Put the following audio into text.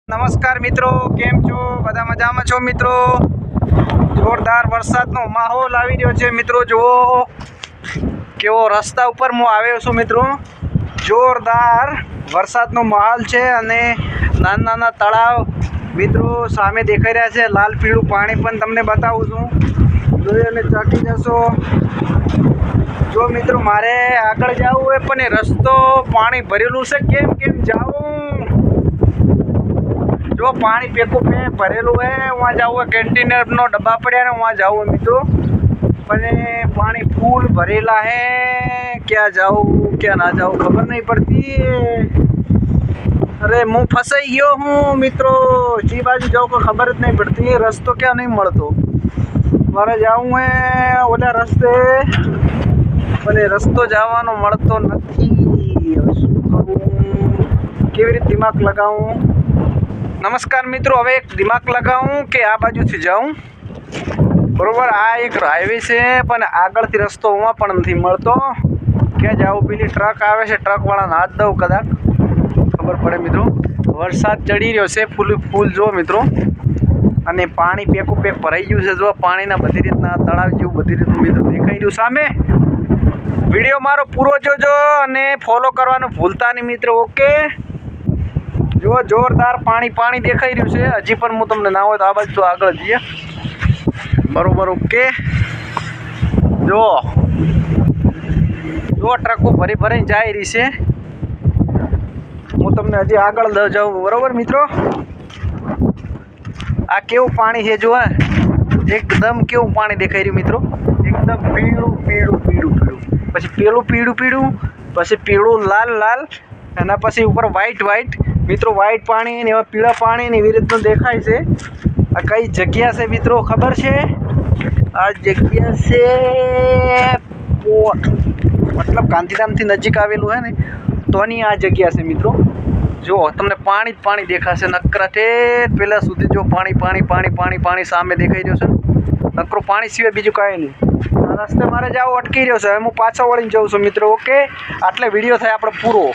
નમસ્કાર મિત્રો, કેમ છો? બધા મજામાં છો મિત્રો? જોરદાર વરસાદનો માહોલ આવી રહ્યો છે મિત્રો. જુઓ કેવો રસ્તા ઉપર હું આવ્યો છું મિત્રો. જોરદાર વરસાદનો માહોલ છે અને નાના નાના તળાવ મિત્રો સામે દેખાઈ રહ્યા છે. લાલ પીળું પાણી પણ તમને બતાવું છું, જોઈ અને ચાકી જશો. જો મિત્રો મારે આગળ જવું હોય પણ એ રસ્તો પાણી ભરેલું છે. કેમ જાઉં? जो पानी पेको पे भरेलू है वहाँ जाओ, कंटेनर नो डब्बा पड़ा है वहाँ जाओ मित्रों, पर पानी फूल भरेला है. क्या जाऊँ क्या ना जाऊँ खबर नहीं पड़ती. अरे मुँह फंसाई गयो हूँ मित्रों. जी बाजू जाओ को खबर ज नहीं पड़ती है. रस्तो क्या नहीं મળતો. મારે જાવું હે ઓલા રસ્તે પણ એ રસ્તો જવાનો મળતો નથી. શું કરું, કેવી રીતે દિમાગ લગાવું? નમસ્કાર મિત્રો, હવે એક દિમાગ લગાવું કે આ બાજુથી જાઉં. બરોબર, આ એક હાઈવે છે પણ આગળથી રસ્તો ઉમાં પણ નથી મળતો. ક્યાં જાઉં? પેલી ટ્રક આવે છે, ટ્રકવાળાને હાથ દઉં કદાચ ખબર પડે મિત્રો. વરસાદ ચડી રહ્યો છે, ફૂલ જો મિત્રો, અને પાણી પેકું પેક ભરાઈ ગયું છે. જો પાણીના બધી રીતના તળાવ જેવું બધી રીતનું મિત્રો દેખાઈ રહ્યું સામે. વિડીયો મારો પૂરો જોજો અને ફોલો કરવાનું ભૂલતા નહીં મિત્રો. ઓકે, જો જોરદાર પાણી દેખાઈ રહ્યું છે. હજી પણ હું તમને ના હોય તો આ બાજુ આગળ જઈએ. બરોબર, ઓકે. જો ટ્રકો ભરીને જાય રહી છે. હું તમને હજી આગળ જાઉં. બરોબર મિત્રો, આ કેવું પાણી છે જો, એકદમ કેવું પાણી દેખાઈ રહ્યું મિત્રો. એકદમ પીળું, પછી પેલું પીળું, પછી પીળું લાલ, એના પછી ઉપર વ્હાઈટ મિત્રો. વ્હાઈટ પાણી ને એવા પીળા પાણી ને એવી રીતનું દેખાય છે. આ કઈ જગ્યા છે મિત્રો ખબર છે? આ જગ્યા છે પોર્ટ, મતલબ ગાંધીધામથી નજીક આવેલું હે ને તોની આ જગ્યા છે મિત્રો. જો તમને પાણી દેખાશે નકરાટે પેલા સુધી. જો પાણી સામે દેખાઈ રહ્યો છે. નકરું પાણી સિવાય બીજું કાંઈ નહીં. આ રસ્તે મારે જાવ અટકી રહ્યો છે. હવે હું પાછો વળીને જાઉં છું મિત્રો. ઓકે, આટલે વિડીયો થાય આપણે પૂરો.